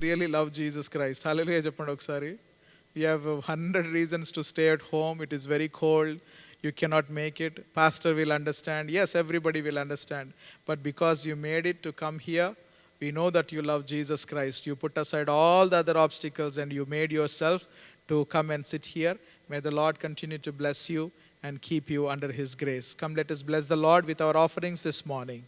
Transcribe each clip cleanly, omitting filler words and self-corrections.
Really love Jesus Christ. Hallelujah చెప్పండి ఒకసారి. You have 100 reasons to stay at home. It is very cold. You cannot make it. Pastor will understand. Yes, everybody will understand. But because you made it to come here, we know that you love Jesus Christ. You put aside all the other obstacles and you made yourself to come and sit here. May the Lord continue to bless you and keep you under His grace. Come, let us bless the Lord with our offerings this morning.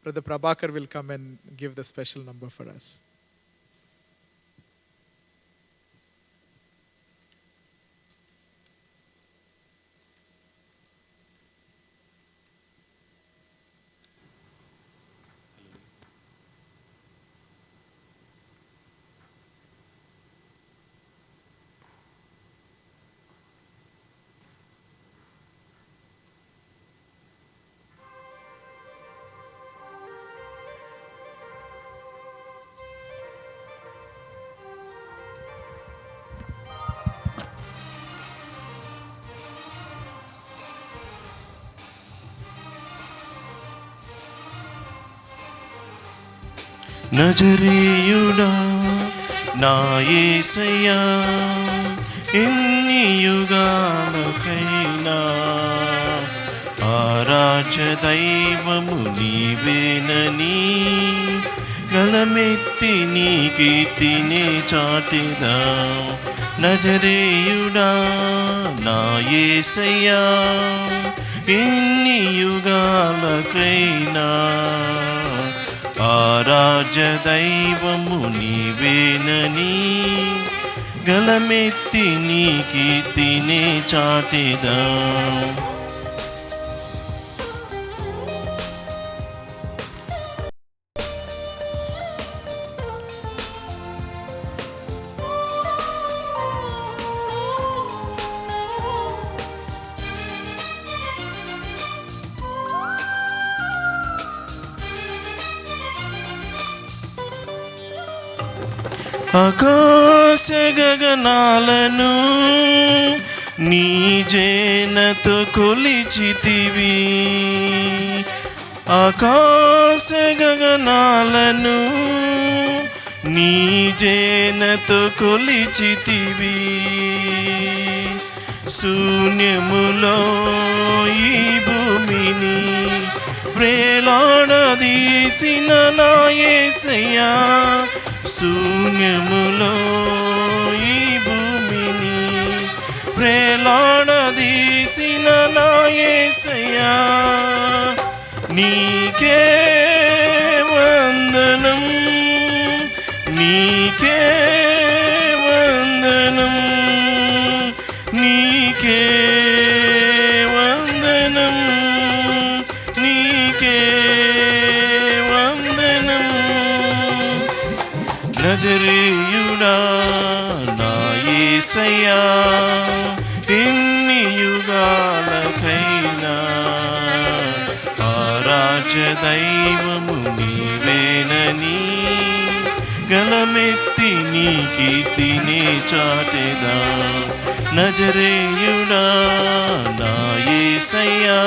Brother Prabhakar will come and give the special number for us. నజరేయుడా నా యేసయ్యా, ఎన్ని యుగాలకైనా ఆరాధ్య దైవము నీవేనని గలమెత్తి నీ కీర్తినే చాటెదా. నజరేయుడా నా యేసయ్యా, ఎన్ని యుగాలకైనా ఆరాధ్య దైవము నీవేనని గలమెత్తి నీ కీర్తినే చాటెదా. ఆకాశ గగనాలను నీ జేనతో కొలిచితివి, ఆకాశ గగనాలను నీ జేనతో కొలిచితివి. శూన్యములో ఈ భూమిని వ్రేలాడదీసిన నా యేసయ్యా, శూన్యములో ఈ భూమిని వ్రేలాడదీసిన నా యేసయ్యా, నీకే వందనం, నీకే వందనం, నీకే వందనం, నీకే వందనం. నజరేయుడా నా యేసయ్యా, ఎన్ని యుగాలకైనా ఆరాధ్య దైవము నీవేనని గలమెత్తి నీ కీర్తినే చాటెదా. నజరేయుడా నా యేసయ్యా,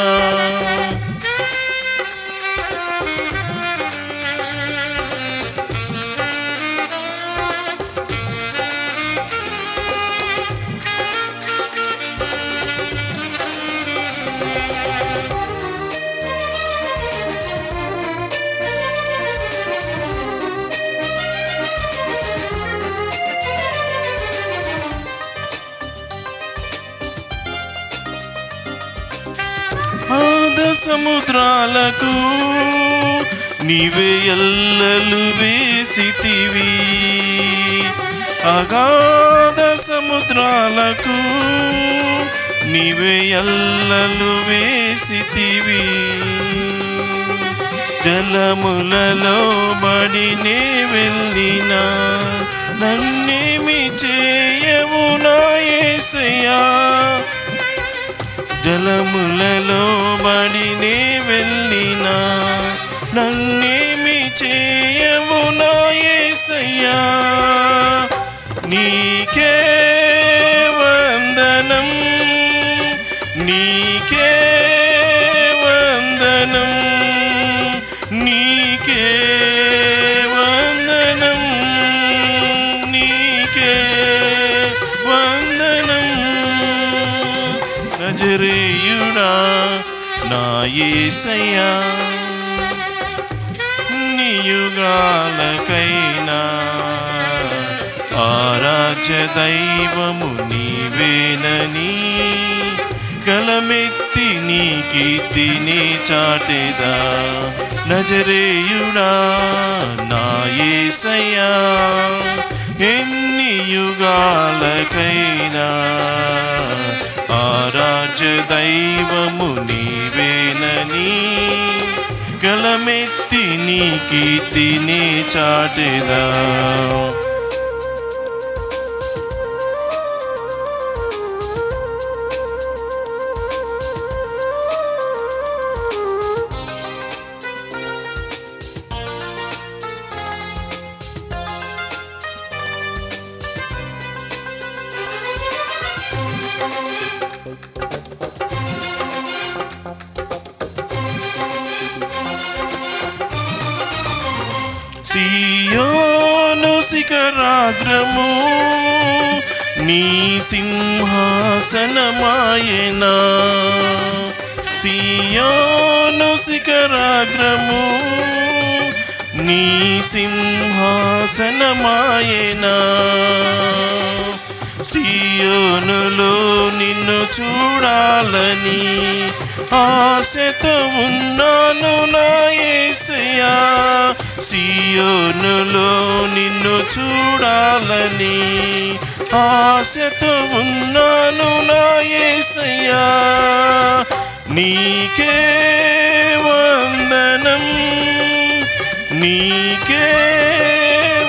సముద్రాలకు నీవే ఎల్లలు వేసితివి, అగాధ సముద్రాలకు నీవే ఎల్లలు వేసితివి. జలములలో బడినే వెళ్ళినా నన్నేమి చేయవు నా యేసయ్యా, జలములలో బడినే వెళ్ళినా నన్నేమి చేయవు నా యేసయ్యా, నీకే వందనం, నీకే వందనం, నీ నీకే వందనం, నీకే వందనం. నజరేయుడా నా యేసయ్యా, నీ యుగాలకైనా ఆరాధ్య దైవము నీవేనని గలమెత్తి నీ కీర్తిని చాటెదా. నజరేయుడా నా యేసయ్యా, ఎన్ని యుగాలకైనా ఆరాధ్య దైవము నీవేనని గలమెత్తి నీ కీర్తిని చాటెదా. సియోను శిఖరాగ్రము నీ సింహాసనమాయనా, సియోను శిఖరాగ్రము నీ సింహాసనమాయనా. సియోనులో నిన్ను చూడాలని ఆశతో ఉన్నాను నా యేసయ్యా, సియోనులో నిన్ను చూడాలని ఆశతో ఉన్నాను నా యేసయ్యా. నీకే వందనం, నీకే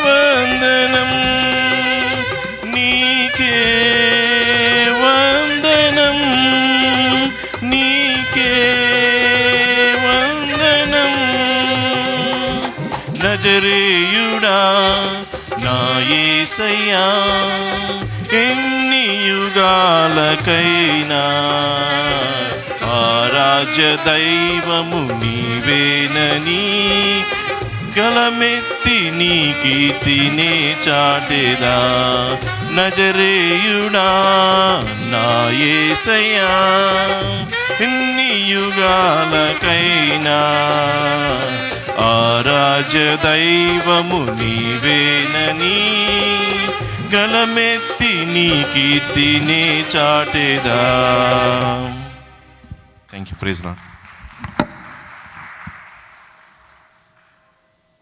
వందనం, నీకే వందనం, నీకే వందనం. నజరేయుడా నా యేసయ్యా, ఎన్ని యుగాలకైనా ఆరాధ్య దైవము నీవేనని గలమెత్తి నీ కీర్తిని చాటెదా. నజరేయుడా నా యేసయ్యా, ఎన్ని యుగాలకైనా ఆరాధ్య దైవము నీవేనని గలమెత్తి నీ కీర్తిని చాటెదా. Thank you. Praise lord.